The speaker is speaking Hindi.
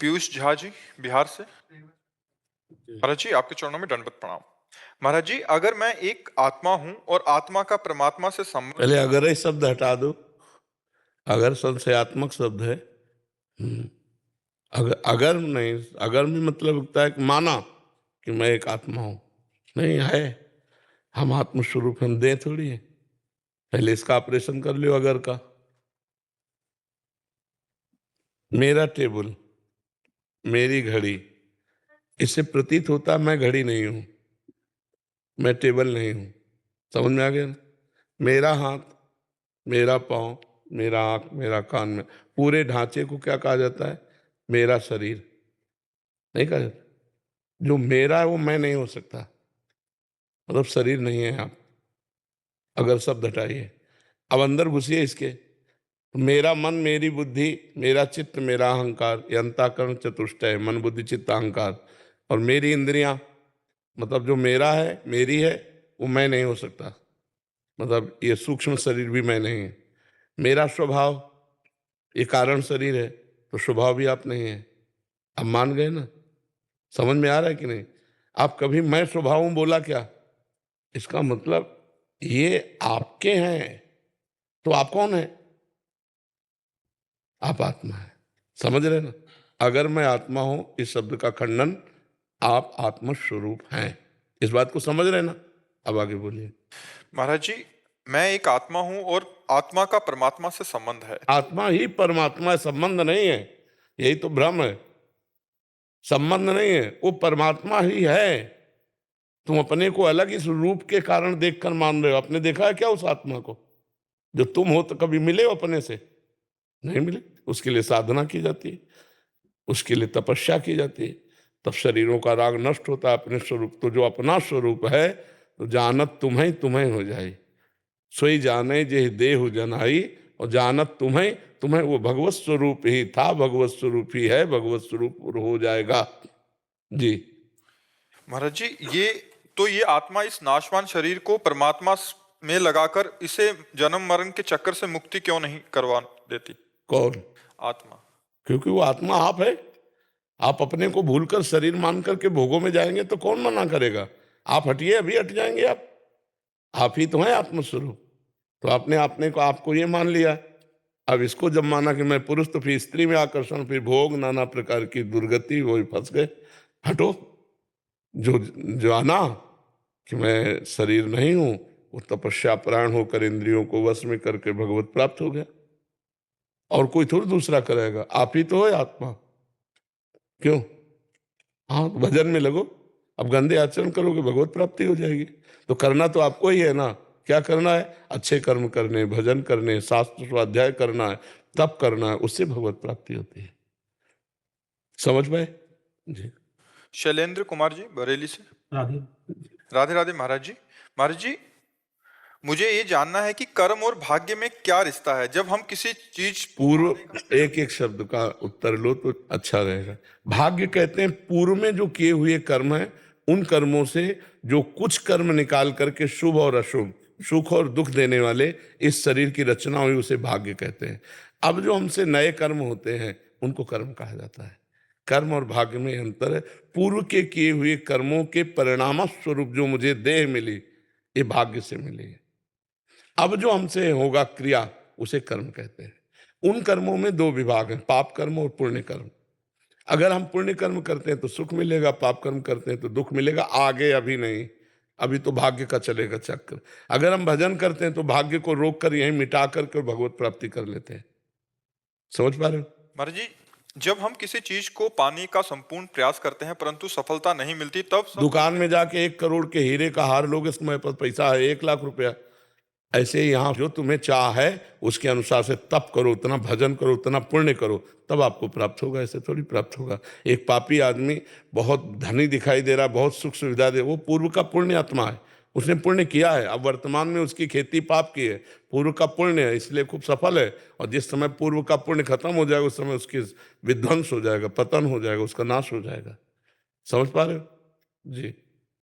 पीयूष झा जी, बिहार से। महाराज जी, आपके चरणों में दंडवत प्रणाम। महाराज जी, अगर मैं एक आत्मा हूँ और आत्मा का परमात्मा से संबंध पहले अगर ये शब्द हटा दो। अगर संशयात्मक शब्द है। अगर नहीं, अगर में मतलब होता है कि माना कि मैं एक आत्मा हूं। नहीं है, हम आत्मस्वरूप, हम देह थोड़ी है। पहले इसका ऑपरेशन कर लियो अगर का। मेरा टेबल, मेरी घड़ी, इससे प्रतीत होता मैं घड़ी नहीं हूं, मैं टेबल नहीं हूं। समझ में आ गया ना? मेरा हाथ, मेरा पांव, मेरा आंख, मेरा कान, में पूरे ढांचे को क्या कहा जाता है? मेरा शरीर नहीं कहा जाता। जो मेरा है वो मैं नहीं हो सकता, मतलब शरीर नहीं है आप। अगर शब्द हटाइए, अब अंदर घुसिए इसके। मेरा मन, मेरी बुद्धि, मेरा चित्त, मेरा अहंकार, ये अंतःकरण चतुष्टय, मन बुद्धि चित्त अहंकार। और मेरी इंद्रियां, मतलब जो मेरा है, मेरी है, वो मैं नहीं हो सकता। मतलब ये सूक्ष्म शरीर भी मैं नहीं है। मेरा स्वभाव, ये कारण शरीर है, तो स्वभाव भी आप नहीं है। अब मान गए ना? समझ में आ रहा है कि नहीं? आप कभी मैं स्वभाव हूं बोला क्या? इसका मतलब ये आपके हैं, तो आप कौन है? आप आत्मा है। समझ रहे ना? अगर मैं आत्मा हूं, इस शब्द का खंडन, आप आत्म स्वरूप हैं। इस बात को समझ रहे ना? अब आगे बोलिए। महाराज जी, मैं एक आत्मा हूँ और आत्मा का परमात्मा से संबंध है। आत्मा ही परमात्मा है, संबंध नहीं है। यही तो भ्रम है। संबंध नहीं है, वो परमात्मा ही है। तुम अपने को अलग इस रूप के कारण देखकर मान रहे हो। आपने देखा है क्या उस आत्मा को? जो तुम हो तो कभी मिले हो अपने से? नहीं मिले। उसके लिए साधना की जाती है, उसके लिए तपस्या की जाती है, तब शरीरों का राग नष्ट होता है अपने स्वरूप। तो जो अपना स्वरूप है, तो जानत तुम्हें तुम्हें हो जाए, सोई जाने जे देहु जनाई। और जानत तुम्हें तुम्हें, वो भगवत स्वरूप ही था, भगवत स्वरूप ही है, भगवत स्वरूप हो जाएगा। जी। महाराज जी, ये आत्मा इस नाशवान शरीर को परमात्मा में लगाकर इसे जन्म मरण के चक्कर से मुक्ति क्यों नहीं करवा देती? कौन? आत्मा। क्योंकि वो आत्मा आप है। आप अपने को भूलकर शरीर मान करके भोगों में जाएंगे तो कौन मना करेगा? आप हटिए, अभी हट जाएंगे आप ही तो हैं आत्मस्वरूप। तो आपने अपने को, आपको ये मान लिया। अब इसको जब माना कि मैं पुरुष, तो फिर स्त्री में आकर्षण, फिर भोग, नाना प्रकार की दुर्गति, वही फंस गए। हटो। जो जाना कि मैं शरीर नहीं हूं, वो तपस्या प्राण होकर इंद्रियों को वश में करके भगवत प्राप्त हो गया। और कोई थोड़ी दूसरा करेगा, आप ही तो है आत्मा। क्यों? हाँ, तो भजन में लगो। अब गंदे आचरण करोगे, भगवत प्राप्ति हो जाएगी। तो करना तो आपको ही है ना। क्या करना है? अच्छे कर्म करने, भजन करने, शास्त्र स्वाध्याय करना है, तप करना है, उससे भगवत प्राप्ति होती है। समझ पाए? जी। शैलेंद्र कुमार जी, बरेली से। राधे राधे राधे महाराज जी। महाराज जी, मुझे ये जानना है कि कर्म और भाग्य में क्या रिश्ता है? जब हम किसी चीज पूर्व, एक एक शब्द का उत्तर लो तो अच्छा रहेगा। भाग्य कहते हैं पूर्व में जो किए हुए कर्म है, उन कर्मों से जो कुछ कर्म निकाल करके शुभ और अशुभ, सुख और दुख देने वाले इस शरीर की रचना हुई, उसे भाग्य कहते हैं। अब जो हमसे नए कर्म होते हैं, उनको कर्म कहा जाता है। कर्म और भाग्य में अंतर है। पूर्व के किए हुए कर्मों के परिणाम स्वरूप जो मुझे देह मिली, ये भाग्य से मिली है। अब जो हमसे होगा क्रिया, उसे कर्म कहते हैं। उन कर्मों में दो विभाग हैं, पाप कर्म और पुण्य कर्म। अगर हम पुण्य कर्म करते हैं तो सुख मिलेगा, पाप कर्म करते हैं तो दुख मिलेगा। आगे अभी नहीं, अभी तो भाग्य का चलेगा चक्कर। अगर हम भजन करते हैं तो भाग्य को रोक कर यहीं मिटा करके भगवत प्राप्ति कर लेते हैं। समझ पा रहे हो? महाराज जी, जब हम किसी चीज को पाने का संपूर्ण प्रयास करते हैं परंतु सफलता नहीं मिलती, तब दुकान में जाके 1 करोड़ के हीरे का हार लोगे, समय पर पैसा है 1 लाख रुपया। ऐसे ही यहाँ जो तुम्हें चाह है, उसके अनुसार से तप करो, उतना भजन करो, उतना पुण्य करो, तब आपको प्राप्त होगा। ऐसे थोड़ी प्राप्त होगा। एक पापी आदमी बहुत धनी दिखाई दे रहा, बहुत सुख सुविधा दे, वो पूर्व का पुण्य आत्मा है, उसने पुण्य किया है। अब वर्तमान में उसकी खेती पाप की है, पूर्व का पुण्य है, इसलिए खूब सफल है। और जिस समय पूर्व का पुण्य खत्म हो जाएगा, उस समय उसकी विध्वंस हो जाएगा, पतन हो जाएगा, उसका नाश हो जाएगा। समझ पा रहे हो? जी।